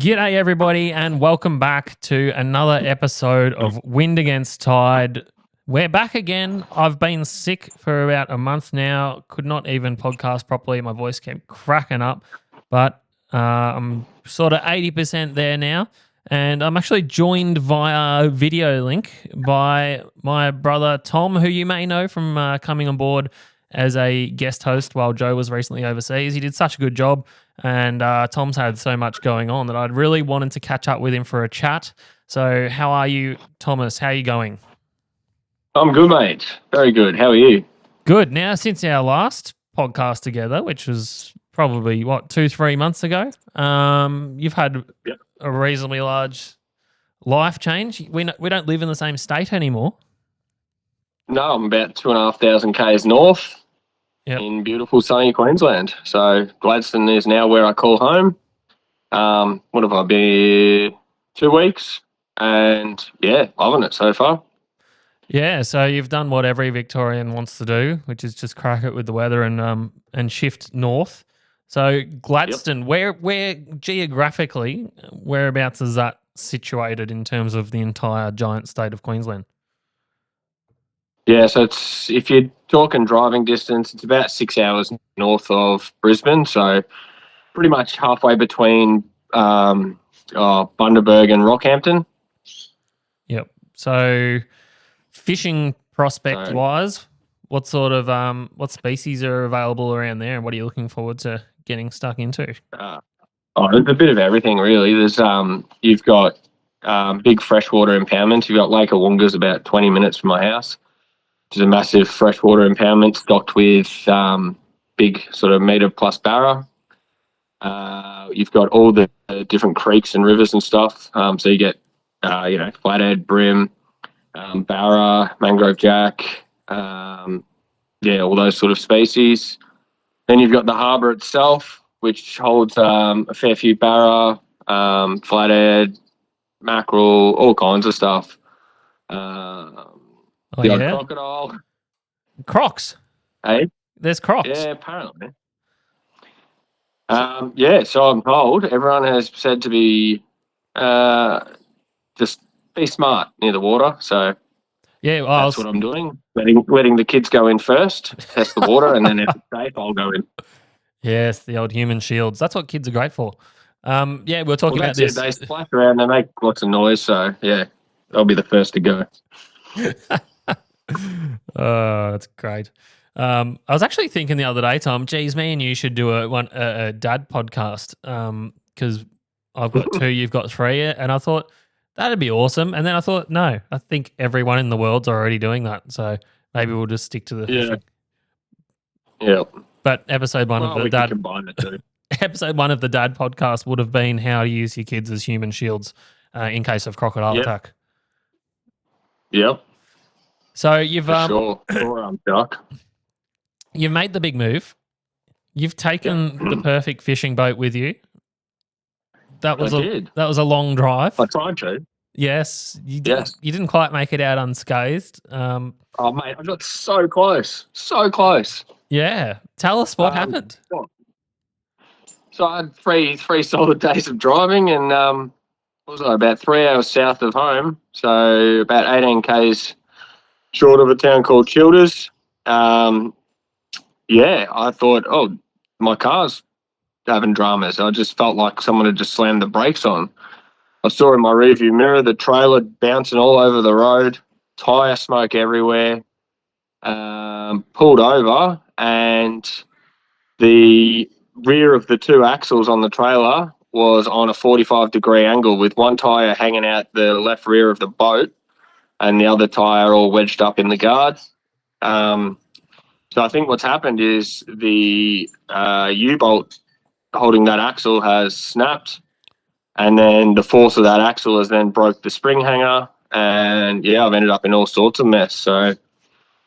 G'day, everybody, and welcome back to another episode of Wind Against Tide. We're back again. I've been sick for about a month now. Could not even podcast properly. My voice kept cracking up, but I'm sort of 80% there now. And I'm actually joined via video link by my brother Tom, who you may know from coming on board as a guest host while Joe was recently overseas. He did such a good job. And Tom's had so much going on that I'd really wanted to catch up with him for a chat. So how are you, Thomas? How are you going? I'm good, mate. Very good. How are you? Good. Now, since our last podcast together, which was probably, 2-3 months ago, you've had a reasonably large life change. We don't live in the same state anymore. No, I'm about 2,500 k's north in beautiful sunny Queensland. So Gladstone is now where I call home. What have I been? 2 weeks, and loving it so far. Yeah, so you've done what every Victorian wants to do, which is just crack it with the weather and shift north. So Gladstone, where geographically, whereabouts is that situated in terms of the entire giant state of Queensland? Yeah, so it's, if you're talking driving distance, it's about 6 hours north of Brisbane. So pretty much halfway between Bundaberg and Rockhampton. Yep. So fishing prospect wise, what sort of what species are available around there, and what are you looking forward to getting stuck into? There's a bit of everything really. There's you've got big freshwater impoundments. You've got Lake Awunga's about 20 minutes from my house, which is a massive freshwater impoundment stocked with big sort of metre plus barra. You've got all the different creeks and rivers and stuff. So you get flathead, bream, barra, mangrove jack, all those sort of species. Then you've got the harbour itself, which holds a fair few barra, flathead, mackerel, all kinds of stuff. Crocodile. Crocs? Hey? There's crocs? Yeah, apparently. So I'm told everyone has said to be just be smart near the water. So that's what I'm doing. Letting the kids go in first, test the water, and then if it's safe, I'll go in. Yes, the old human shields. That's what kids are great for. We're talking about this. They splash around, they make lots of noise, so they'll be the first to go. Oh, that's great. I was actually thinking the other day, Tom, geez, me and you should do a dad podcast because I've got 2, you've got 3, and I thought that'd be awesome. And then I thought, no, I think everyone in the world's already doing that, so maybe we'll just stick to the fishing. Yeah. But episode 1 of the dad combine it too. Episode 1 of the dad podcast would have been how to use your kids as human shields in case of crocodile attack. Yep. So you've duck. You've made the big move. You've taken the perfect fishing boat with you. That was a long drive. I tried to. Yes, you did. Yes. You didn't quite make it out unscathed. Mate, I got so close. So close. Yeah. Tell us what happened. So I had three solid days of driving, and about 3 hours south of home, so about 18 k's short of a town called Childers. I thought, my car's having dramas. I just felt like someone had just slammed the brakes on. I saw in my rearview mirror the trailer bouncing all over the road, tyre smoke everywhere. Pulled over, and the rear of the 2 axles on the trailer was on a 45-degree angle with one tyre hanging out the left rear of the boat and the other tyre all wedged up in the guard. So I think what's happened is the U-bolt holding that axle has snapped, and then the force of that axle has then broke the spring hanger, and I've ended up in all sorts of mess. So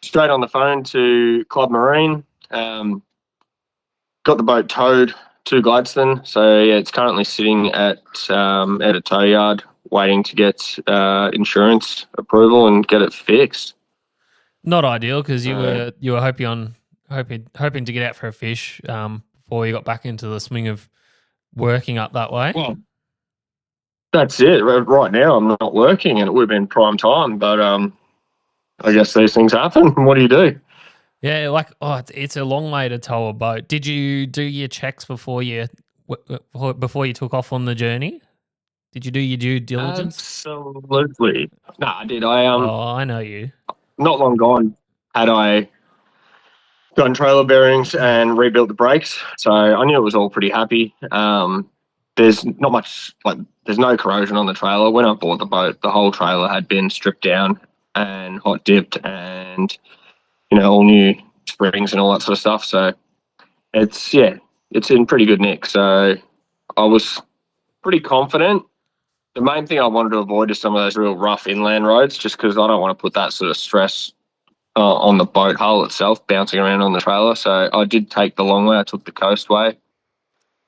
straight on the phone to Club Marine, got the boat towed to Gladstone. So it's currently sitting at a tow yard waiting to get insurance approval and get it fixed. Not ideal because you were hoping to get out for a fish before you got back into the swing of working up that way. Well, that's it. Right now, I'm not working, and it would have been prime time, but I guess these things happen. What do you do? Yeah, like it's a long way to tow a boat. Did you do your checks before you took off on the journey? Did you do your due diligence? Absolutely. No, I did. I Oh, I know you. not long gone had I done trailer bearings and rebuilt the brakes, so I knew it was all pretty happy. There's not much there's no corrosion on the trailer. When I bought the boat, the whole trailer had been stripped down and hot dipped, and all new springs and all that sort of stuff. So it's in pretty good nick. So I was pretty confident. The main thing I wanted to avoid is some of those real rough inland roads, just because I don't want to put that sort of stress on the boat hull itself, bouncing around on the trailer. So I did take the long way. I took the coast way.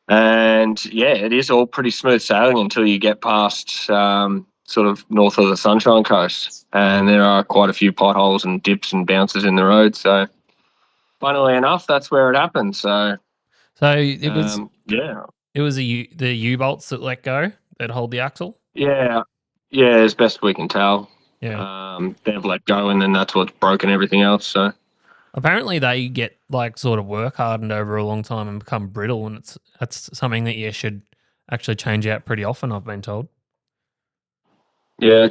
And yeah, it is all pretty smooth sailing until you get past sort of north of the Sunshine Coast. And there are quite a few potholes and dips and bounces in the road. So funnily enough, that's where it happened. So So it was yeah. the U bolts that let go that hold the axle. Yeah. Yeah, as best we can tell. Yeah. They've let go, and then that's what's broken everything else. So Apparently, they get like sort of work hardened over a long time and become brittle, and that's something that you should actually change out pretty often. I've been told. yeah,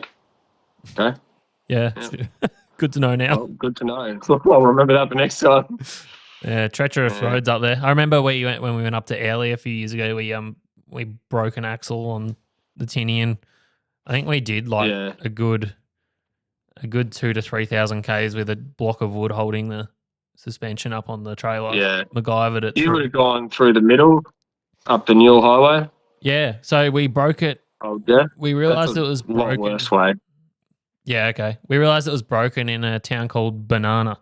okay. Yeah, Yeah. good to know now. Well, good to know. I'll remember that for next time. Yeah, treacherous Yeah. roads up there. I remember when we went up to Airlie a few years ago. We broke an axle on the Tinian. I think we did like Yeah. a good 2 to 3,000 k's with a block of wood holding the suspension up on the trailer. Yeah. MacGyvered it You would through. have gone through the middle up the Newell Highway. Yeah, so we broke it. Oh, yeah. We That's realized a it was lot broken. worse way. Yeah, okay. We realized it was broken in a town called Banana.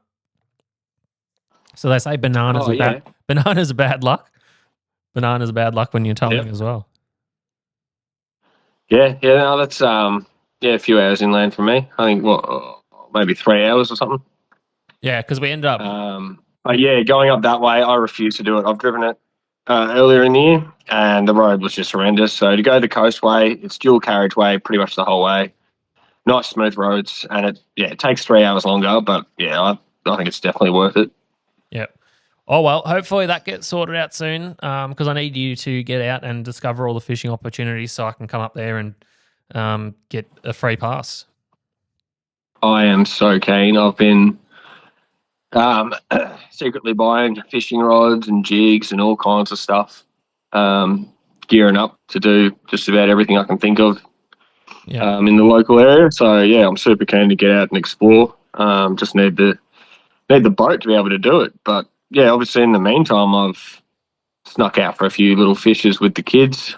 So they say bananas Oh, are bad. yeah. Bananas are bad luck. Bananas are bad luck when you're towing Yep. as well. Yeah. Yeah. No, that's a few hours inland from me. I think maybe 3 hours or something. Yeah, because we ended up. But yeah, going up that way, I refuse to do it. I've driven it earlier in the year, and the road was just horrendous. So to go the coastway, it's dual carriageway pretty much the whole way. Nice smooth roads, and it takes 3 hours longer, but yeah, I think it's definitely worth it. Yeah. Oh well, hopefully that gets sorted out soon. Because I need you to get out and discover all the fishing opportunities, so I can come up there and get a free pass. I am so keen. I've been secretly buying fishing rods and jigs and all kinds of stuff, gearing up to do just about everything I can think of Yeah. in the local area. So yeah, I'm super keen to get out and explore. Just need the boat to be able to do it. But yeah, obviously in the meantime, I've snuck out for a few little fishes with the kids,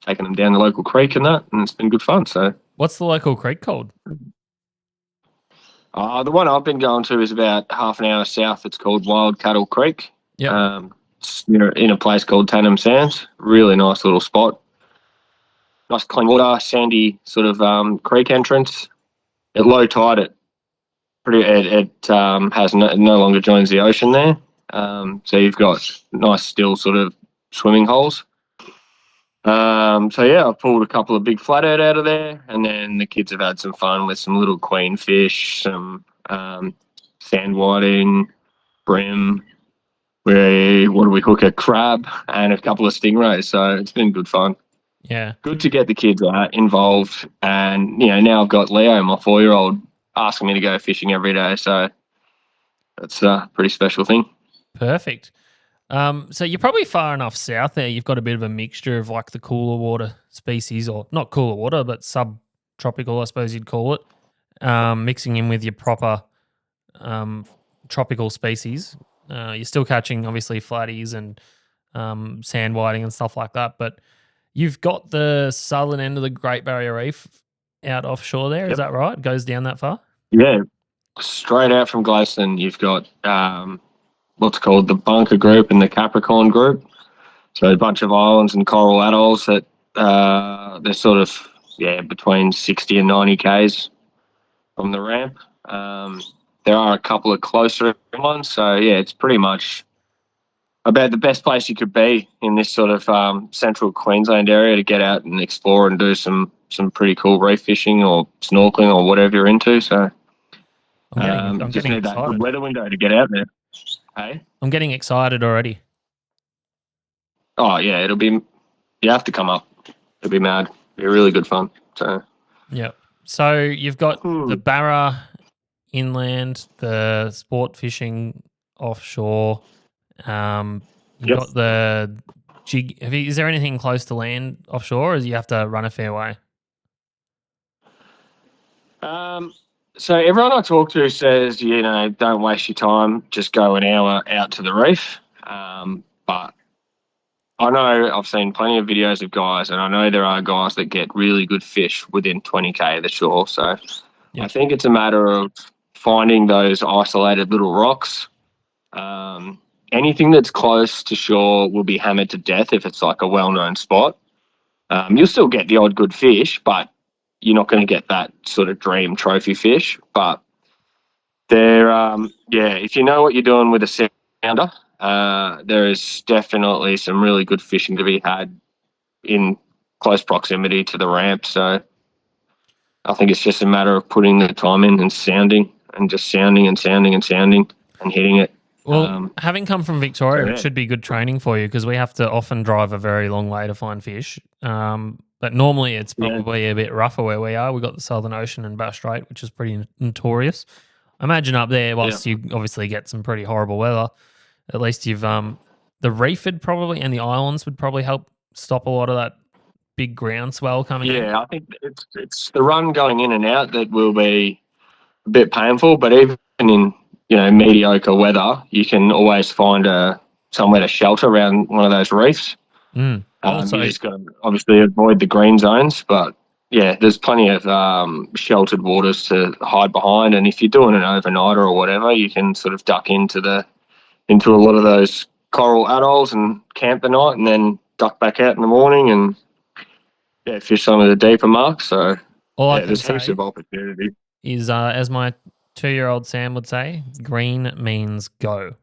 taking them down the local creek and that, and it's been good fun. So What's the local creek called? the one I've been going to is about half an hour south. It's called Wild Cattle Creek. Yeah. It's in a place called Tannum Sands. Really nice little spot. Nice clean water, sandy sort of creek entrance. At low tide, it has no longer joins the ocean there. So you've got nice still sort of swimming holes. So yeah, I've pulled a couple of big flathead out of there, and then the kids have had some fun with some little queenfish, some sand whiting, brim. What do we hook? A crab and a couple of stingrays. So it's been good fun. Yeah. Good to get the kids involved, and now I've got Leo, my 4-year-old, asking me to go fishing every day. So that's a pretty special thing. Perfect. So you're probably far enough south there. You've got a bit of a mixture of like the cooler water species, or not cooler water, but subtropical, I suppose you'd call it, mixing in with your proper tropical species. You're still catching obviously flatties and sand whiting and stuff like that, but you've got the southern end of the Great Barrier Reef out offshore there. Is Yep. that right? It goes down that far? Yeah, straight out from Gladstone, you've got what's called the Bunker Group and the Capricorn Group. So a bunch of islands and coral atolls that they're sort of between 60 and 90 k's from the ramp. There are a couple of closer ones, so yeah, it's pretty much about the best place you could be in this sort of central Queensland area to get out and explore and do some pretty cool reef fishing or snorkeling or whatever you're into. So I'm just getting need that good excited. weather window to get out there. Hey? I'm getting excited already. Oh yeah, it'll be. You have to come up. It'll be mad. It'll be really good fun. So Yep. So you've got the Hmm. Barra inland, the sport fishing offshore. You've Yep. got the jig. Is there anything close to land offshore, or do you have to run a fair way? So everyone I talk to says, don't waste your time. Just go an hour out to the reef. But I know I've seen plenty of videos of guys, and I know there are guys that get really good fish within 20k of the shore. So Yeah. I think it's a matter of finding those isolated little rocks. Anything that's close to shore will be hammered to death if it's like a well-known spot. You'll still get the odd good fish, but you're not going to get that sort of dream trophy fish. But if you know what you're doing with a sounder, there is definitely some really good fishing to be had in close proximity to the ramp. So I think it's just a matter of putting the time in and sounding and just sounding and sounding and sounding and hitting it. Well, having come from Victoria, yeah. it should be good training for you because we have to often drive a very long way to find fish. But normally it's probably a bit rougher where we are. We've got the Southern Ocean and Bass Strait, which is pretty notorious. I imagine up there, whilst you obviously get some pretty horrible weather, at least you've the reef would probably and the islands would probably help stop a lot of that big groundswell coming in. Yeah, I think it's the run going in and out that will be a bit painful, but even in mediocre weather, you can always find somewhere to shelter around one of those reefs. Also, you just got to obviously avoid the green zones, but yeah, there's plenty of sheltered waters to hide behind, and if you're doing an overnighter or whatever, you can sort of duck into a lot of those coral atolls and camp the night, and then duck back out in the morning and fish some of the deeper marks. So all I can there's heaps say of opportunity. is, as my 2-year-old Sam would say, green means go.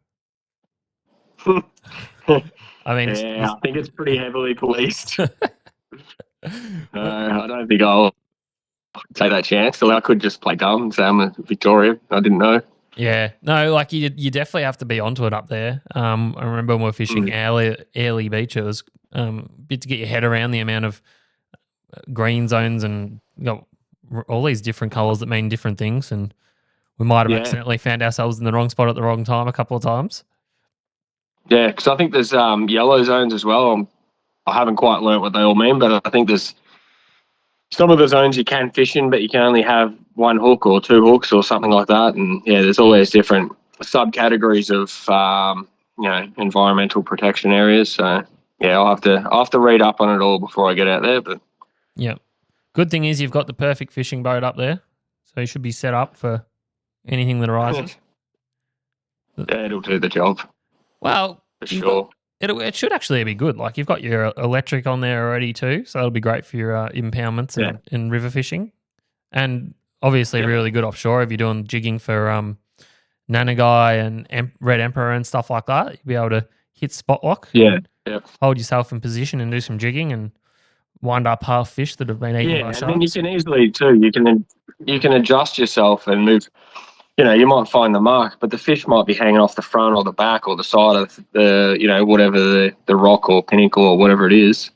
I mean, I think it's pretty heavily policed. I don't think I'll take that chance. So I could just play dumb and say I'm a Victorian. I didn't know. Yeah, no, like you definitely have to be onto it up there. I remember when we were fishing Airlie Beach, it was a bit to get your head around the amount of green zones and all these different colours that mean different things. And we might have accidentally found ourselves in the wrong spot at the wrong time a couple of times. Yeah, because I think there's yellow zones as well. I haven't quite learnt what they all mean, but I think there's some of the zones you can fish in, but you can only have one hook or two hooks or something like that. And yeah, there's always different subcategories of environmental protection areas. So yeah, I'll have to read up on it all before I get out there. But yeah, good thing is you've got the perfect fishing boat up there, so you should be set up for anything that arises. Yeah, it'll do the job. Well, for sure. It should actually be good. Like you've got your electric on there already too, so that'll be great for your impoundments and river fishing, and obviously really good offshore if you're doing jigging for Nanagai and Red Emperor and stuff like that. You'll be able to hit spot lock, hold yourself in position and do some jigging and wind up half fish that have been eaten by sharks. And then you can easily too. You can adjust yourself and move. You might find the mark, but the fish might be hanging off the front or the back or the side of the, whatever the rock or pinnacle or whatever it is.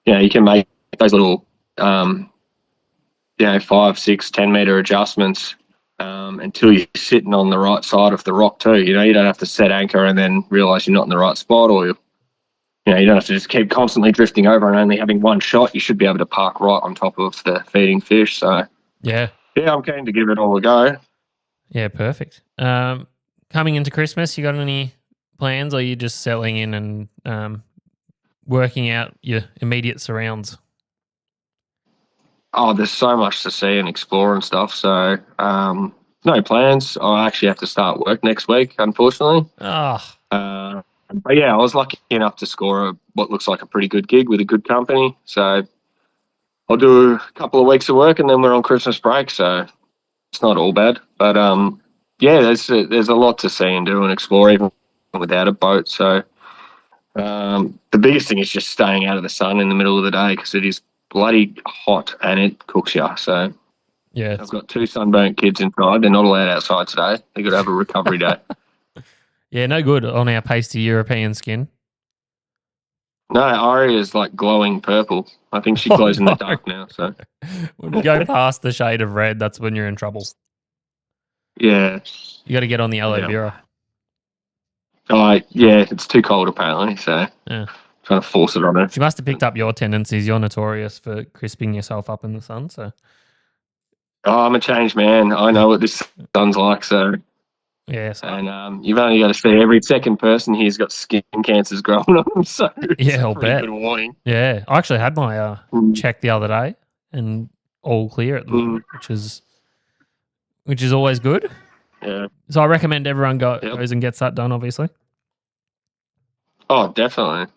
You can make those little, 5, 6, 10 meter adjustments until you're sitting on the right side of the rock too. You don't have to set anchor and then realize you're not in the right spot, or you don't have to just keep constantly drifting over and only having one shot. You should be able to park right on top of the feeding fish. So yeah, I'm keen to give it all a go. Yeah, perfect. Coming into Christmas, you got any plans, or are you just settling in and working out your immediate surrounds? Oh, there's so much to see and explore and stuff. So, no plans. I actually have to start work next week, unfortunately. But yeah, I was lucky enough to score what looks like a pretty good gig with a good company. So I'll do a couple of weeks of work and then we're on Christmas break. So it's not all bad. But there's a lot to see and do and explore even without a boat. So The biggest thing is just staying out of the sun in the middle of the day because it is bloody hot and it cooks you. So Yeah. I've got 2 sunburnt kids inside. They're not allowed outside today. They've got to have a recovery day. Yeah, no good on our pasty European skin. No, Ari is like glowing purple. I think she Oh, glows in the no. dark now. So When you go past the shade of red, that's when you're in trouble. yeah. You got to get on the aloe Yeah. vera. Yeah, it's too cold apparently. So Yeah. trying to force it on her. She must have picked up your tendencies. You're notorious for crisping yourself up in the sun. So Oh, I'm a changed man. I know what this sun's like. So yeah, so, and you've only got to see every second person here's got skin cancers growing on them. So it's I'll a pretty bet. good warning. Yeah, I actually had my check the other day and all clear at the moment, which is always good. Yeah. So I recommend everyone goes and gets that done. Obviously. Oh, definitely.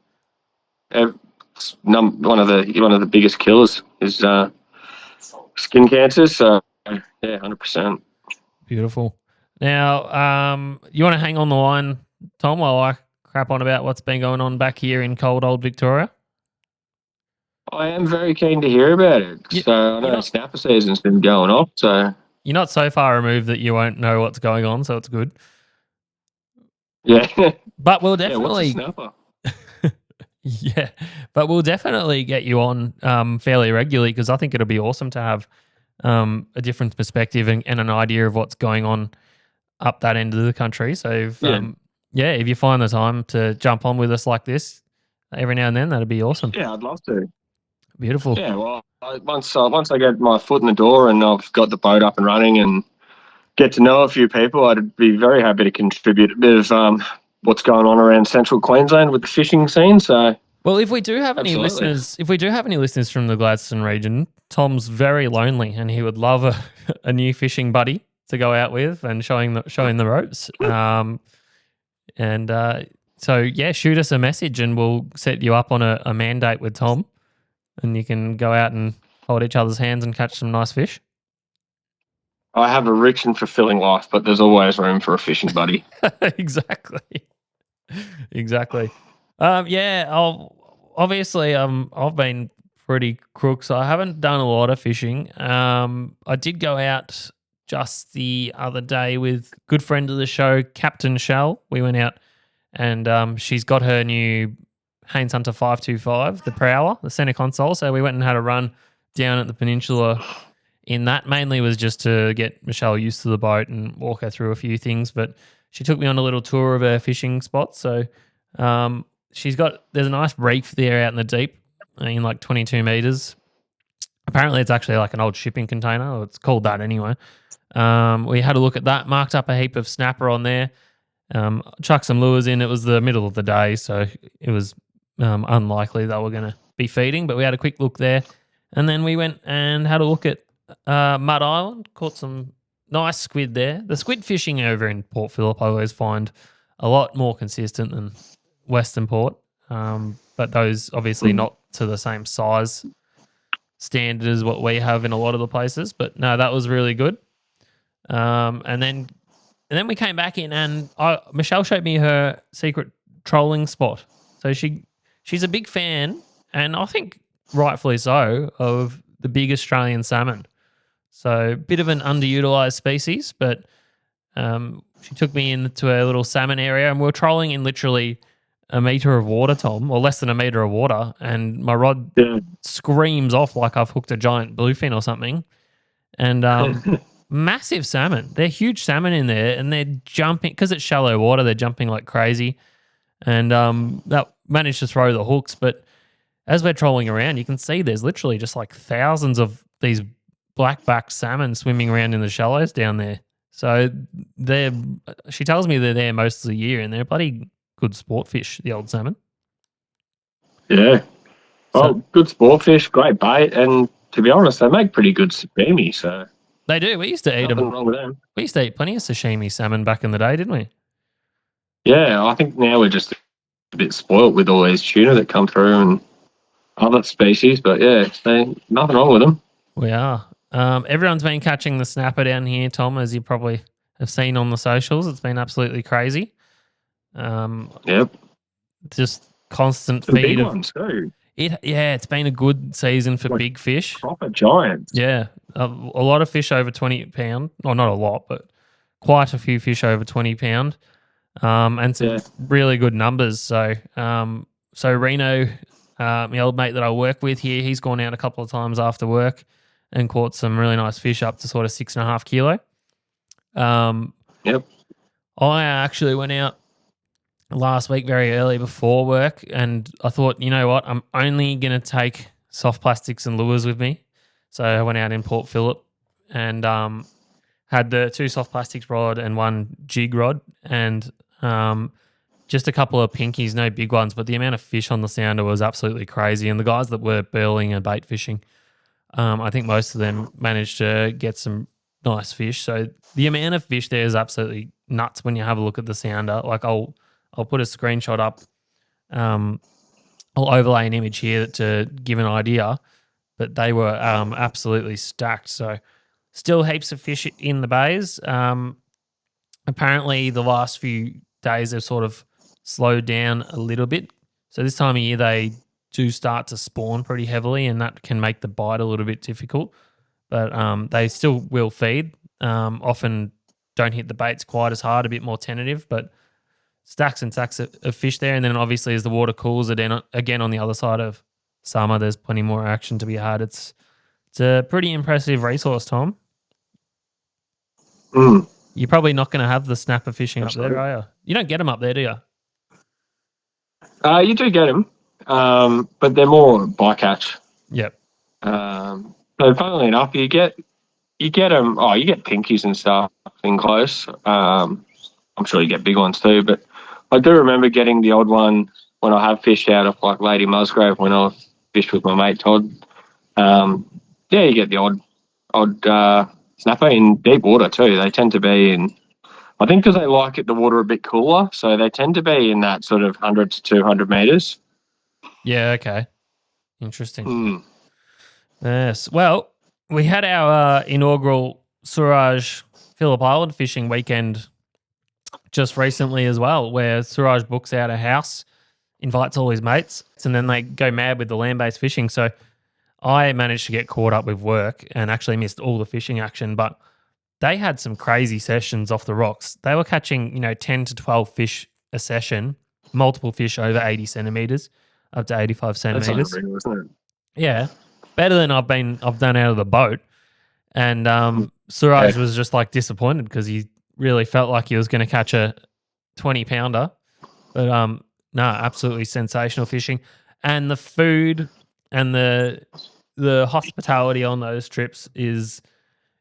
One of the biggest killers is skin cancer. So yeah, 100%. Beautiful. Now, you want to hang on the line, Tom, while I crap on about what's been going on back here in cold old Victoria? I am very keen to hear about it. So I know snapper season's been going off. So you're not so far removed that you won't know what's going on. So it's good. Yeah. But we'll definitely. Yeah, what's a snapper? Yeah, but we'll definitely get you on fairly regularly because I think it'll be awesome to have a different perspective and an idea of what's going on up that end of the country. So, if you find the time to jump on with us like this every now and then, that'd be awesome. Yeah, I'd love to. Beautiful. Yeah, well, once I get my foot in the door and I've got the boat up and running and get to know a few people, I'd be very happy to contribute a bit of what's going on around central Queensland with the fishing scene. So, well, if we do have any listeners from the Gladstone region, Tom's very lonely and he would love a new fishing buddy to go out with and showing the ropes. So yeah, shoot us a message and we'll set you up on a mandate with Tom, and you can go out and hold each other's hands and catch some nice fish. I have a rich and fulfilling life, but there's always room for a fishing buddy. Exactly. I've been pretty crook, so I haven't done a lot of fishing. I did go out just the other day with a good friend of the show, Captain Shell. We went out and she's got her new Haynes Hunter 525, the Prowler, the center console. So we went and had a run down at the peninsula in that. Mainly was just to get Michelle used to the boat and walk her through a few things, but she took me on a little tour of her fishing spots. So there's a nice reef there out in the deep in like 22 meters. Apparently it's actually like an old shipping container, or it's called that anyway. We had a look at that, marked up a heap of snapper on there, chucked some lures in. It was the middle of the day, so it was unlikely they were going to be feeding, but we had a quick look there. And then we went and had a look at Mud Island, caught some nice squid there. The squid fishing over in Port Phillip I always find a lot more consistent than Western Port, but those obviously not to the same size standard as what we have in a lot of the places. But no, that was really good. And then we came back in and Michelle showed me her secret trolling spot. So she's a big fan, and I think rightfully so, of the big Australian salmon. So a bit of an underutilized species, but she took me into a little salmon area and we were trolling in literally a metre of water, Tom, or less than a metre of water, and my rod screams off like I've hooked a giant bluefin or something. And massive salmon. They're huge salmon in there, and they're jumping, because it's shallow water, they're jumping like crazy. And that managed to throw the hooks, but as we're trolling around, you can see there's literally just like thousands of these black-backed salmon swimming around in the shallows down there. So she tells me they're there most of the year, and they're bloody good sport fish, the old salmon. Yeah. Good sport fish, great bait, and to be honest, they make pretty good sashimi. So they do. We used to eat them. Nothing wrong with them. We used to eat plenty of sashimi salmon back in the day, didn't we? Yeah, I think now we're just a bit spoilt with all these tuna that come through and other species, but yeah, nothing wrong with them. We are. Everyone's been catching the snapper down here, Tom, as you probably have seen on the socials. It's been absolutely crazy. Yep. Just constant Some feed big of ones too. it's been a good season for Like big fish. proper giants. Yeah, a lot of fish over 20 pound. Well, not a lot, but quite a few fish over 20 pound. And some Yeah. really good numbers. So, so Reno, my old mate that I work with here, he's gone out a couple of times after work and caught some really nice fish up to sort of 6.5 kilo. Yep. I actually went out last week very early before work, and I thought, you know what, I'm only going to take soft plastics and lures with me. So I went out in Port Phillip and had the 2 soft plastics rod and 1 jig rod, and just a couple of pinkies, no big ones, but the amount of fish on the sounder was absolutely crazy. And the guys that were burling and bait fishing, I think most of them managed to get some nice fish. So the amount of fish there is absolutely nuts when you have a look at the sounder. Like I'll put a screenshot up. I'll overlay an image here to give an idea, but they were absolutely stacked. So still heaps of fish in the bays. Apparently the last few days they've sort of slowed down a little bit. So this time of year they do start to spawn pretty heavily, and that can make the bite a little bit difficult. But they still will feed. Often don't hit the baits quite as hard, a bit more tentative, but stacks and stacks of fish there. And then obviously as the water cools again on the other side of summer, there's plenty more action to be had. It's a pretty impressive resource, Tom. Mm. You're probably not going to have the snapper fishing Absolutely. up there, are you? You don't get them up there, do you? You do get them, but they're more bycatch. Yep. So funnily enough, you get them. Oh, you get pinkies and stuff in close. I'm sure you get big ones too, but I do remember getting the odd one when I have fished out of like Lady Musgrave when I fished with my mate Todd. Yeah, you get the odd snapper in deep water too. They tend to be in, I think, because they like the water a bit cooler, so they tend to be in that sort of 100 to 200 meters. Yeah, okay. Interesting. Mm. Yes. Well, we had our inaugural Suraj Phillip Island fishing weekend just recently as well, where Suraj books out a house, invites all his mates, and then they go mad with the land-based fishing. So I managed to get caught up with work and actually missed all the fishing action, but they had some crazy sessions off the rocks. They were catching, 10 to 12 fish a session, multiple fish over 80 centimeters, up to 85 That's centimeters. unreal, isn't it? Yeah, better than I've done out of the boat. And Suraj was just like disappointed because he really felt like he was going to catch a 20 pounder. But no, absolutely sensational fishing, and the food and the hospitality on those trips is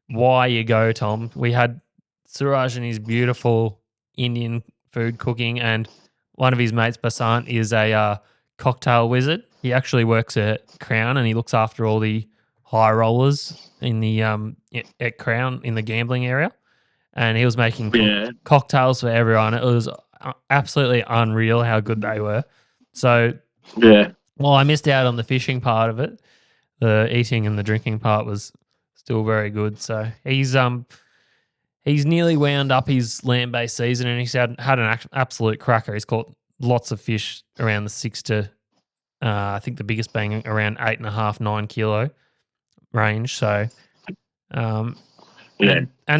why you go, Tom. We had Suraj and his beautiful Indian food cooking, and one of his mates, Basant, is a cocktail wizard. He actually works at Crown, and he looks after all the high rollers in the at Crown in the gambling area. And he was making cocktails for everyone. It was absolutely unreal how good they were. So, well, I missed out on the fishing part of it. The eating and the drinking part was still very good. So he's nearly wound up his land-based season, and he's had an absolute cracker. He's caught lots of fish around the 6 to I think the biggest being around 8.5, 9 kilo range. So, and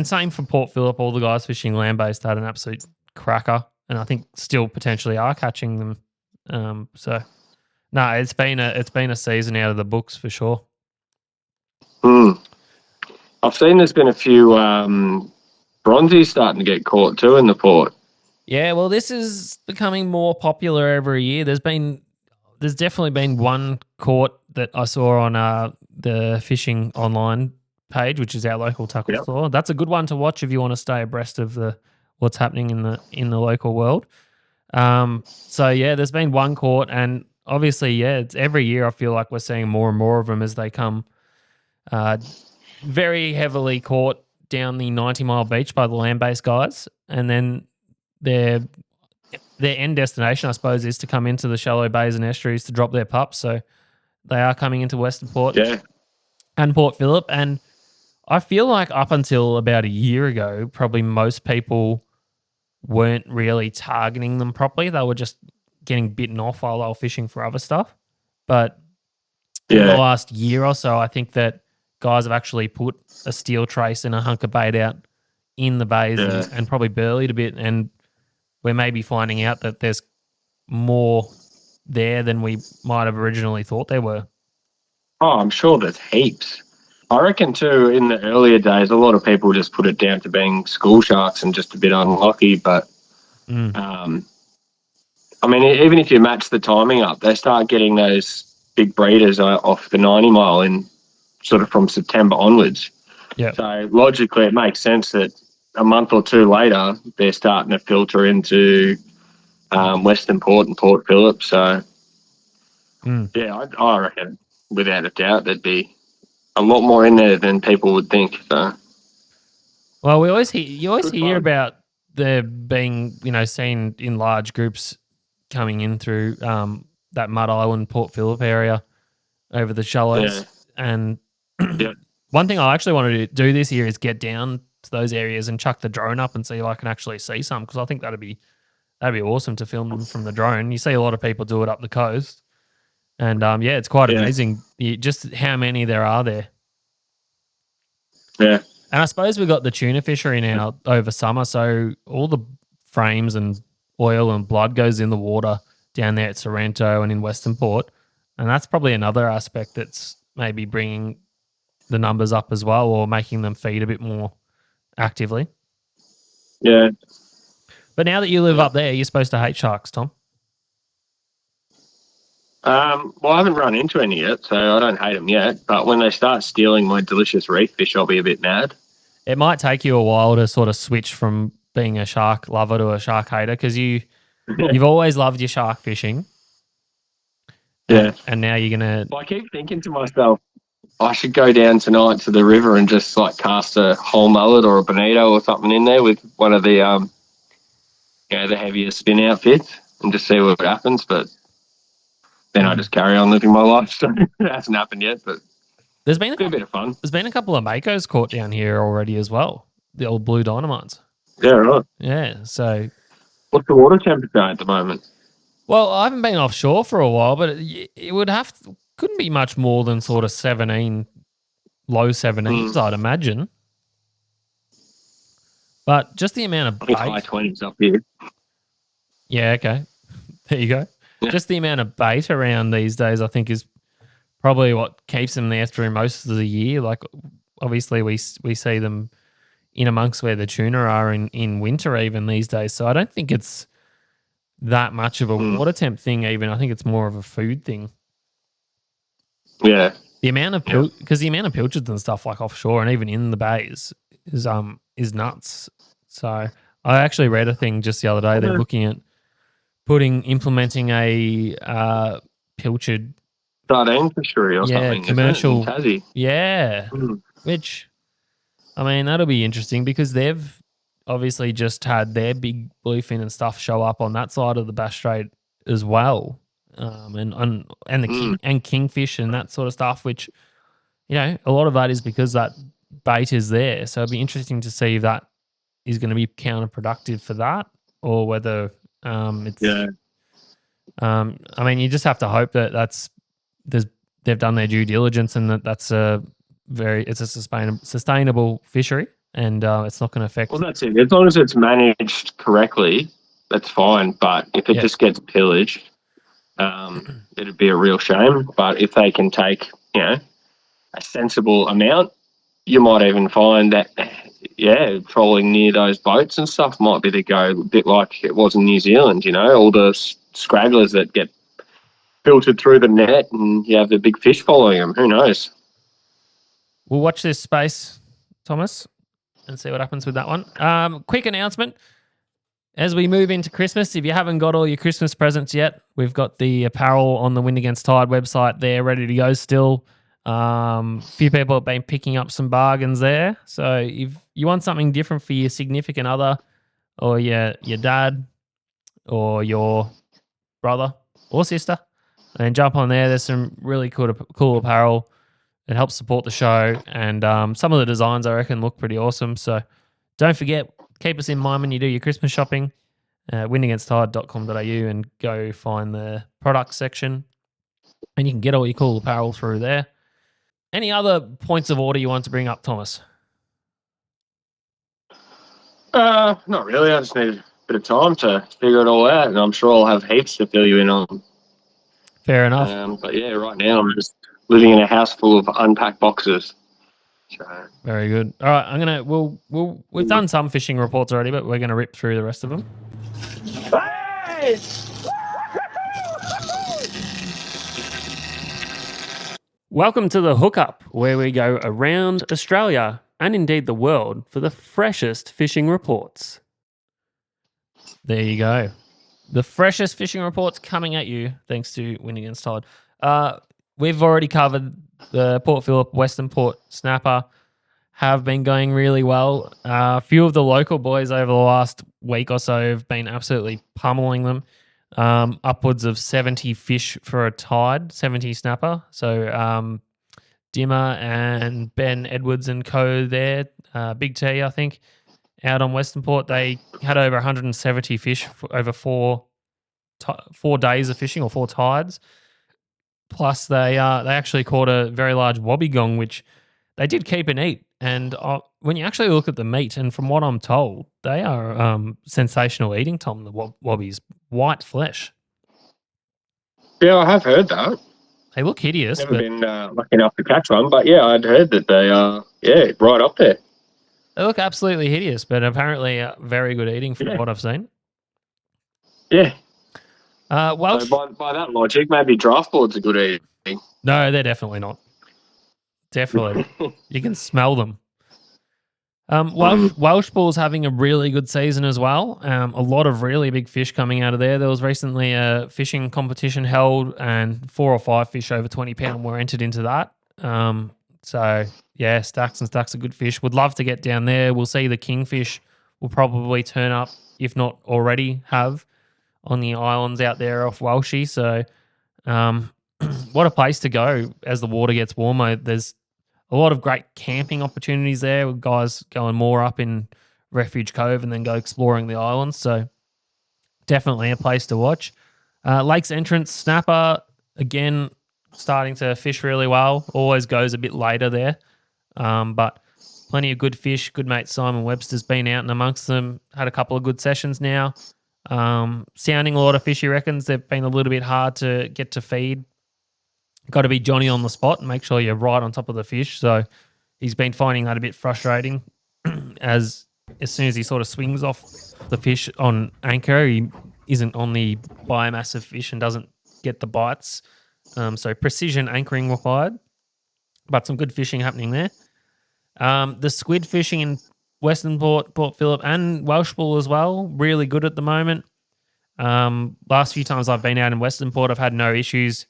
same for Port Phillip. All the guys fishing land-based had an absolute cracker, and I think still potentially are catching them. So, no, it's been a season out of the books for sure. I've seen there's been a few bronzies starting to get caught too in the port. Yeah, well, this is becoming more popular every year. There's definitely been one caught that I saw on the fishing online page, which is our local tackle store. That's a good one to watch if you want to stay abreast of what's happening in the local world. So yeah, there's been one caught, and obviously, it's every year I feel like we're seeing more and more of them as they come very heavily caught down the 90-mile beach by the land-based guys, and then their end destination, I suppose, is to come into the shallow bays and estuaries to drop their pups. So they are coming into Western Port and Port Phillip. And I feel like up until about a year ago, probably most people weren't really targeting them properly. They were just getting bitten off while they were fishing for other stuff. But in the Yeah. last year or so, I think that guys have actually put a steel trace and a hunk of bait out in the bays Yeah. and probably burleyed a bit. And we're maybe finding out that there's more there than we might have originally thought there were. Oh, I'm sure there's heaps. I reckon too, in the earlier days, a lot of people just put it down to being school sharks and just a bit unlucky. But, I mean, even if you match the timing up, they start getting those big breeders off the 90 mile in sort of from September onwards. Yeah. So logically, it makes sense that a month or two later, they're starting to filter into Western Port and Port Phillip. So, yeah, I reckon without a doubt there'd be a lot more in there than people would think. So, well, you always Good hear fun. about there being, seen in large groups coming in through that Mud Island, Port Phillip area over the shallows. Yeah. And Yeah. one thing I actually wanted to do this year is get down to those areas and chuck the drone up and see if I can actually see some, because I think that'd be awesome to film them from the drone. You see a lot of people do it up the coast, and it's quite amazing just how many there are there. Yeah. And I suppose we've got the tuna fishery now over summer, so all the frames and oil and blood goes in the water down there at Sorrento and in Western Port, and that's probably another aspect that's maybe bringing the numbers up as well, or making them feed a bit more actively. Yeah. But now that you live up there, you're supposed to hate sharks, Tom. Well, I haven't run into any yet, so I don't hate them yet. But when they start stealing my delicious reef fish, I'll be a bit mad. It might take you a while to sort of switch from being a shark lover to a shark hater, because you've always loved your shark fishing. Yeah. And now you're going to... I keep thinking to myself, I should go down tonight to the river and just like cast a whole mullet or a bonito or something in there with one of the the heavier spin outfits and just see what happens. But then I just carry on living my life. So it hasn't happened yet, but there's been a bit of fun. There's been a couple of makos caught down here already as well. The old blue dynamites. Yeah, right. Yeah. So what's the water temperature at the moment? Well, I haven't been offshore for a while, but it would couldn't be much more than sort of 17, low 17s, I'd imagine. But just the amount of bait. High 20s up here. Yeah, okay. There you go. Yeah. Just the amount of bait around these days, I think, is probably what keeps them there through most of the year. Like, obviously, we see them in amongst where the tuna are in winter even these days. So I don't think it's that much of a water temp thing even. I think it's more of a food thing. Yeah. The amount of because the amount of pilchards and stuff like offshore and even in the bays is nuts. So I actually read a thing just the other day. They're looking at implementing a pilchard sardine fishery or something. Commercial. In Tassie. Yeah. Which, I mean, that'll be interesting because they've obviously just had their big bluefin and stuff show up on that side of the Bass Strait as well. And the kingfish and that sort of stuff, which, a lot of that is because that bait is there. So it'd be interesting to see if that is going to be counterproductive for that, or whether it's. Yeah. I mean, you just have to hope that they've done their due diligence and that's a sustainable fishery, and it's not going to affect. Well, that's it. As long as it's managed correctly, that's fine. But if it just gets pillaged, it'd be a real shame. But if they can take, a sensible amount, you might even find that, trolling near those boats and stuff might be the go, a bit like it was in New Zealand, all the scragglers that get filtered through the net and you have the big fish following them. Who knows? We'll watch this space, Thomas, and see what happens with that one. Quick announcement. As we move into Christmas, if you haven't got all your Christmas presents yet, we've got the apparel on the Wind Against Tide website there ready to go still. A few people have been picking up some bargains there. So if you want something different for your significant other or your dad or your brother or sister, then jump on there. There's some really cool apparel. It helps support the show. And some of the designs, I reckon, look pretty awesome. So don't forget, keep us in mind when you do your Christmas shopping. windagainsttide.com.au and go find the product section. And you can get all your cool apparel through there. Any other points of order you want to bring up, Thomas? Not really. I just need a bit of time to figure it all out, and I'm sure I'll have heaps to fill you in on. Fair enough. But yeah, right now I'm just living in a house full of unpacked boxes. So, very good. All right, we've done some fishing reports already, but we're gonna rip through the rest of them. Hey! Welcome to the Hookup, where we go around Australia and indeed the world for the freshest fishing reports. There you go. The freshest fishing reports coming at you thanks to Wind Against Tide. We've already covered the Port Phillip Western Port snapper, have been going really well. A few of the local boys over the last week or so have been absolutely pummeling them. Upwards of 70 fish for a tide, 70 snapper. So Dimmer and Ben Edwards and co there, Big T, I think, out on Western Port, they had over 170 fish for over 4 days of fishing, or 4 tides. Plus, they actually caught a very large wobbegong, which they did keep and eat. And when you actually look at the meat, and from what I'm told, they are sensational eating, Tom, the wobbies. White flesh. Yeah, I have heard that. They look hideous. Never been lucky enough to catch one, but yeah, I'd heard that they are, right up there. They look absolutely hideous, but apparently very good eating from what I've seen. Yeah. Welsh. So by that logic, maybe draft boards are good eating. No, they're definitely not. Definitely. You can smell them. Welsh Bull's having a really good season as well. A lot of really big fish coming out of there. There was recently a fishing competition held, and 4 or 5 fish over 20 pound were entered into that. So, yeah, stacks and stacks of good fish. Would love to get down there. We'll see the kingfish will probably turn up, if not already have, on the islands out there off Welshie. So, what a place to go as the water gets warmer. There's a lot of great camping opportunities there, with guys going more up in Refuge Cove and then go exploring the islands. So definitely a place to watch. Lakes Entrance snapper, again, starting to fish really well. Always goes a bit later there. But plenty of good fish. Good mate Simon Webster's been out and amongst them. Had a couple of good sessions now. Sounding a lot of fish, he reckons. They've been a little bit hard to get to feed. Got to be Johnny on the spot and make sure you're right on top of the fish. So he's been finding that a bit frustrating as soon as he sort of swings off the fish on anchor, he isn't on the biomass of fish and doesn't get the bites. So precision anchoring required, but some good fishing happening there. The squid fishing in Western Port Phillip and Welsh Bull as well, really good at the moment. Last few times I've been out in Western Port, I've had no issues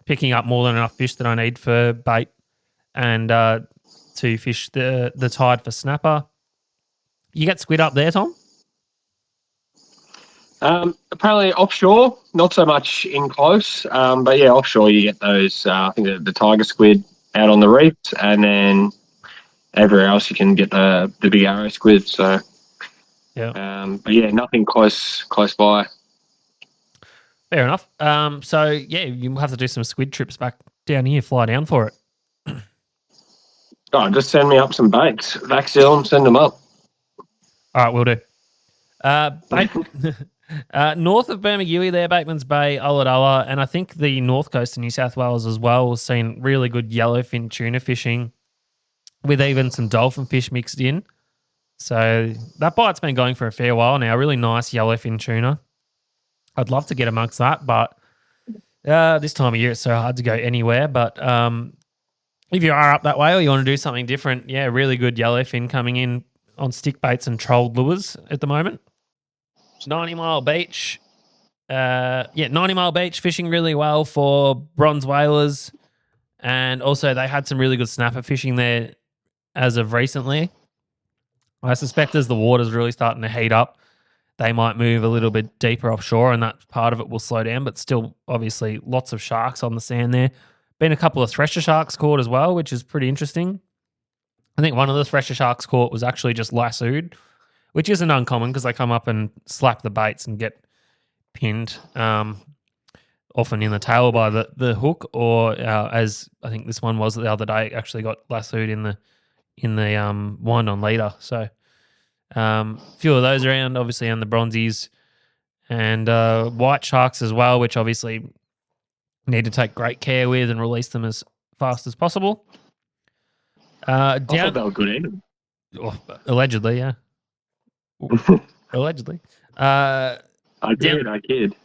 picking up more than enough fish that I need for bait and to fish the tide for snapper. You get squid up there, Tom? Apparently offshore, not so much in close, but yeah, offshore you get those. I think the tiger squid out on the reefs, and then everywhere else you can get the big arrow squid. So yeah, but yeah, nothing close by. Fair enough. So, yeah, you have to do some squid trips back down here, fly down for it. Just send me up some baits. Vaxil them, send them up. All right, we'll do. North of Bermagui there, Bateman's Bay, Ulladulla, and I think the north coast of New South Wales as well has seen really good yellowfin tuna fishing with even some dolphin fish mixed in. So that bite's been going for a fair while now. Really nice yellowfin tuna. I'd love to get amongst that, but this time of year it's so hard to go anywhere. But if you are up that way or you want to do something different, yeah, really good yellowfin coming in on stick baits and trolled lures at the moment. 90 Mile Beach. 90 Mile Beach fishing really well for bronze whalers. And also they had some really good snapper fishing there as of recently. I suspect as the water's really starting to heat up, they might move a little bit deeper offshore and that part of it will slow down, but still obviously lots of sharks on the sand there. Been a couple of thresher sharks caught as well, which is pretty interesting. I think one of the thresher sharks caught was actually just lassoed, which isn't uncommon because they come up and slap the baits and get pinned, often in the tail by the hook, or as I think this one was the other day, actually got lassoed in the wind on leader. So few of those around, obviously, and the bronzies and white sharks as well, which obviously need to take great care with and release them as fast as possible. I thought they were good eating. Allegedly, yeah. Allegedly. I kid.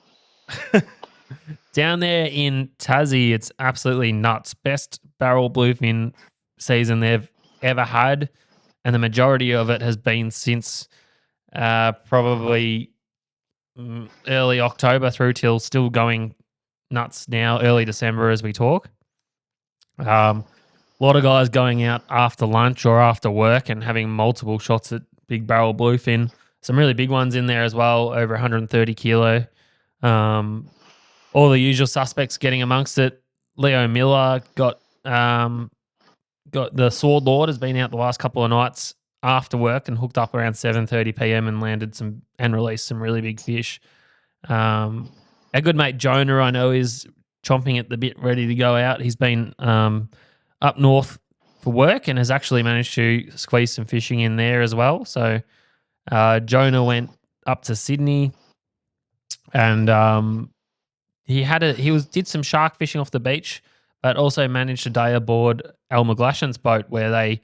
Down there in Tassie, it's absolutely nuts. Best barrel bluefin season they've ever had, and the majority of it has been since probably early October through till still going nuts now, early December as we talk. A lot of guys going out after lunch or after work and having multiple shots at big barrel bluefin. Some really big ones in there as well, over 130 kilo. All the usual suspects getting amongst it. Leo Miller got the Sword Lord, has been out the last couple of nights after work and hooked up around 7:30 p.m. and landed and released some really big fish. Our good mate Jonah, I know, is chomping at the bit, ready to go out. He's been up north for work and has actually managed to squeeze some fishing in there as well. So Jonah went up to Sydney and he did some shark fishing off the beach, but also managed a day aboard Al McGlashan's boat where they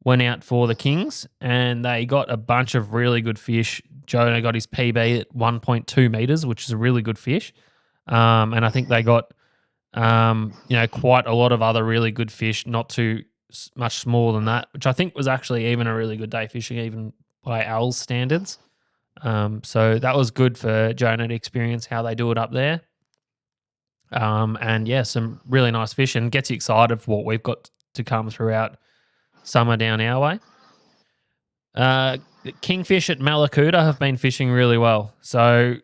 went out for the Kings and they got a bunch of really good fish. Jonah got his PB at 1.2 meters, which is a really good fish. And I think they got, quite a lot of other really good fish, not too much smaller than that, which I think was actually even a really good day fishing, even by Al's standards. So that was good for Jonah to experience how they do it up there. And yeah, some really nice fish, and gets you excited for what we've got to come throughout summer down our way. Kingfish at Malakuta have been fishing really well. So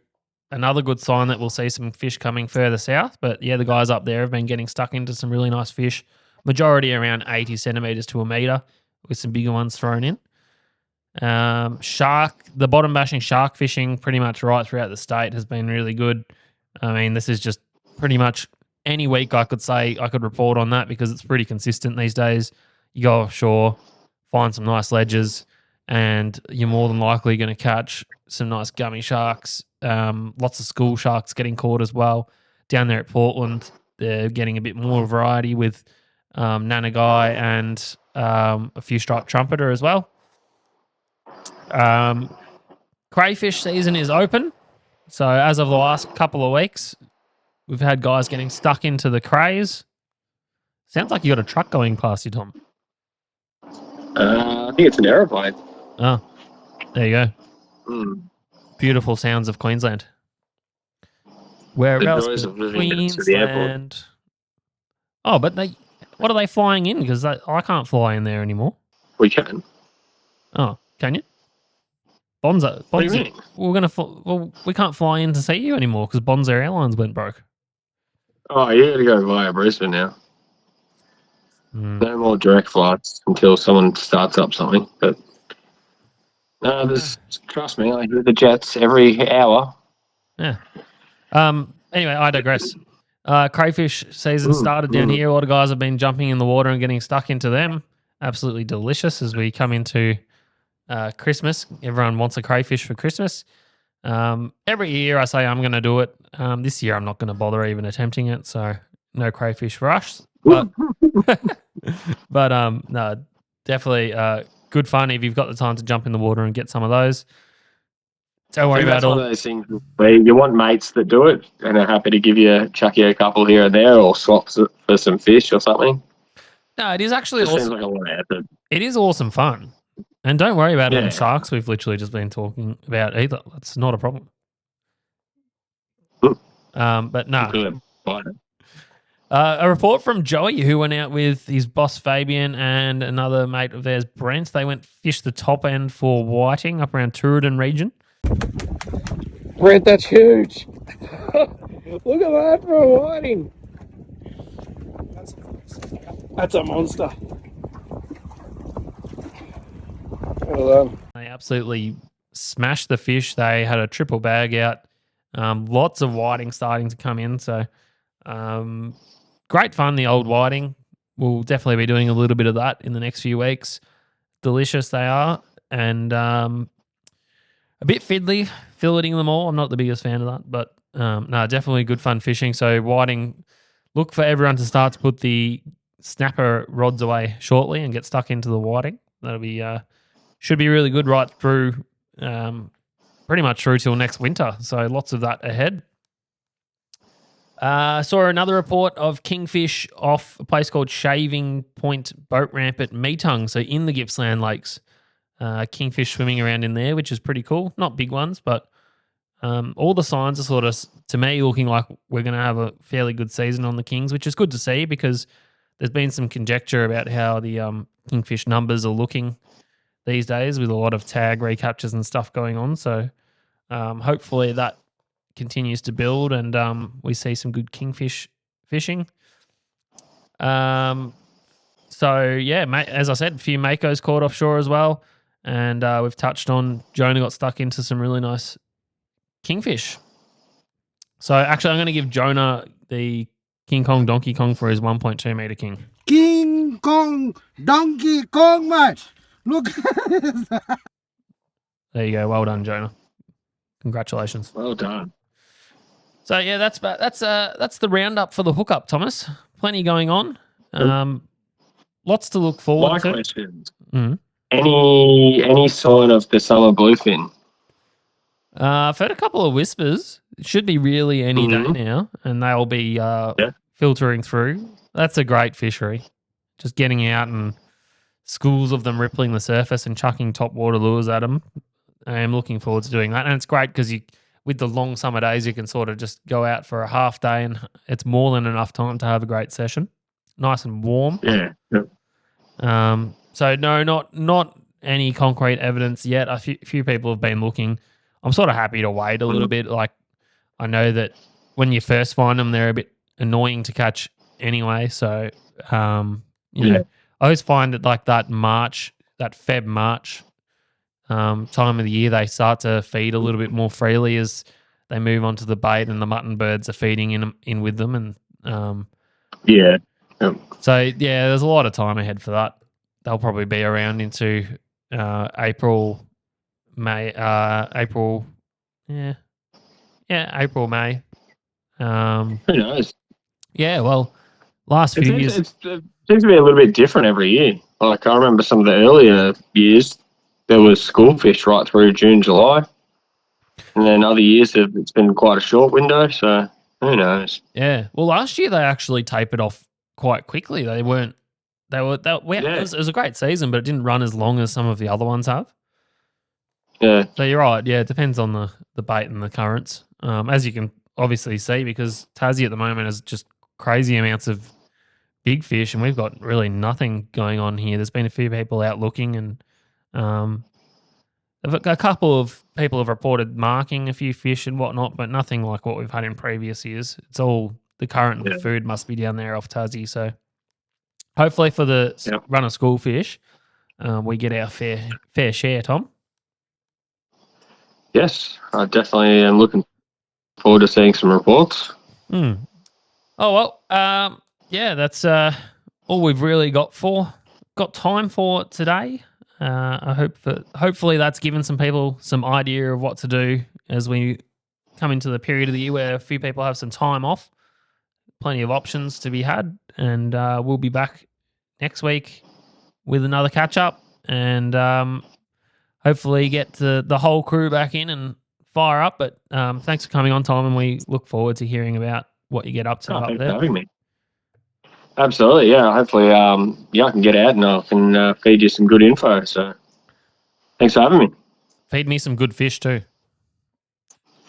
another good sign that we'll see some fish coming further south. But yeah, the guys up there have been getting stuck into some really nice fish, majority around 80 centimetres to a metre with some bigger ones thrown in. The bottom bashing shark fishing pretty much right throughout the state has been really good. I mean, this is just pretty much any week I could say I could report on that because it's pretty consistent these days. You go offshore, find some nice ledges, and you're more than likely going to catch some nice gummy sharks. Lots of school sharks getting caught as well. Down there at Portland, they're getting a bit more variety with nanagai and a few striped trumpeter as well. Crayfish season is open. So as of the last couple of weeks, we've had guys getting stuck into the crays. Sounds like you got a truck going past you, Tom. I think it's an aeroplane. Oh, there you go. Beautiful sounds of Queensland. Where else? Queensland. Oh, but what are they flying in? Because I can't fly in there anymore. We can. Oh, can you? Bonza. What do you mean? We can't fly in to see you anymore because Bonza Airlines went broke. Oh, you got to go via Brisbane now. No more direct flights until someone starts up something. But no, trust me, I hear the jets every hour. Yeah. Anyway, I digress. Crayfish season started down here. A lot of guys have been jumping in the water and getting stuck into them. Absolutely delicious as we come into Christmas. Everyone wants a crayfish for Christmas. Every year I say I'm going to do it. This year I'm not going to bother even attempting it, so no crayfish for us. But no, definitely good fun if you've got the time to jump in the water and get some of those. Don't worry about all those things where you want mates that do it and are happy to chuck you a couple here and there, or swaps it for some fish or something. No, it is actually awesome. Seems like a lot of effort. It is awesome fun. And don't worry about all the sharks we've literally just been talking about either. That's not a problem. But no. A report from Joey, who went out with his boss Fabian and another mate of theirs, Brent. They went fish the top end for whiting up around Tooradin region. Brent, that's huge. Look at that for a whiting. That's a monster. Well done. They absolutely smashed the fish. They had a triple bag out. Lots of whiting starting to come in. So great fun, the old whiting. We'll definitely be doing a little bit of that in the next few weeks. Delicious they are. And a bit fiddly, filleting them all. I'm not the biggest fan of that, but no, definitely good fun fishing. So whiting, look for everyone to start to put the snapper rods away shortly and get stuck into the whiting. That'll be should be really good right through, pretty much through till next winter. So lots of that ahead. Saw another report of kingfish off a place called Shaving Point Boat Ramp at Meetung, so in the Gippsland Lakes. Kingfish swimming around in there, which is pretty cool. Not big ones, but all the signs are sort of, to me, looking like we're going to have a fairly good season on the Kings, which is good to see because there's been some conjecture about how the kingfish numbers are looking these days with a lot of tag recaptures and stuff going on. So hopefully that continues to build and we see some good kingfish fishing. So, yeah, as I said, a few makos caught offshore as well. And we've touched on Jonah got stuck into some really nice kingfish. So actually, I'm going to give Jonah the King Kong Donkey Kong for his 1.2 meter king. King Kong Donkey Kong, mate. Look. There you go. Well done, Jonah. Congratulations. Well done. So yeah, that's the roundup for the hookup, Thomas. Plenty going on. Lots to look forward My to. question. Mhm. Any sign of the summer bluefin? I've heard a couple of whispers. It should be really any day Mhm. now, and they'll be filtering through. That's a great fishery. Just getting out and schools of them rippling the surface and chucking top water lures at them. I am looking forward to doing that, and it's great because with the long summer days, you can sort of just go out for a half day, and it's more than enough time to have a great session. Nice and warm. Yeah. So no, not any concrete evidence yet. A few people have been looking. I'm sort of happy to wait a little bit. Like I know that when you first find them, they're a bit annoying to catch anyway. So you know, I always find it like that March, that Feb March time of the year, they start to feed a little bit more freely as they move onto the bait, and the mutton birds are feeding in with them, and Yeah. so yeah, there's a lot of time ahead for that. They'll probably be around into April, May, April, April, May. Who knows? Yeah, well, last few years. It seems to be a little bit different every year. Like I remember some of the earlier years, there was schoolfish right through June, July, and then other years it's been quite a short window. So who knows? Yeah, well, last year they actually tapered off quite quickly. It was a great season, but it didn't run as long as some of the other ones have. Yeah. So you're right. Yeah, it depends on the bait and the currents, as you can obviously see, because Tassie at the moment has just crazy amounts of big fish, and we've got really nothing going on here. There's been a few people out looking, and a couple of people have reported marking a few fish and whatnot, but nothing like what we've had in previous years. It's all the current and the food must be down there off Tassie. So hopefully for the run of school fish, we get our fair share, Tom. Yes, I definitely am looking forward to seeing some reports. Oh, well, yeah, that's all we've really got time for today. I hope hopefully that's given some people some idea of what to do as we come into the period of the year where a few people have some time off, plenty of options to be had, and we'll be back next week with another catch up, and hopefully get the whole crew back in and fire up. But thanks for coming on, Tom, and we look forward to hearing about what you get up to up Thanks there. for having me. Absolutely, yeah. Hopefully, I can get out and I can feed you some good info. So, thanks for having me. Feed me some good fish too.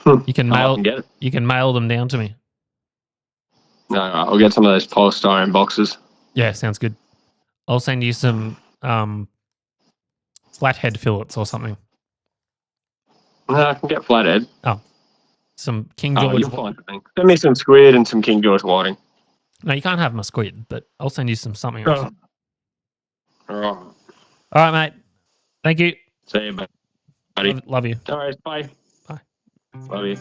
You can mail them down to me. No, I'll get some of those polystyrene boxes. Yeah, sounds good. I'll send you some flathead fillets or something. No, I can get flathead. Oh, some King George. You'll find something. Send me some squid and some King George whiting. No, you can't have my squid, but I'll send you something Oh. else. All right. All right, mate. Thank you. See you, mate. Buddy. Love you. No worries. Bye. Bye. Love you.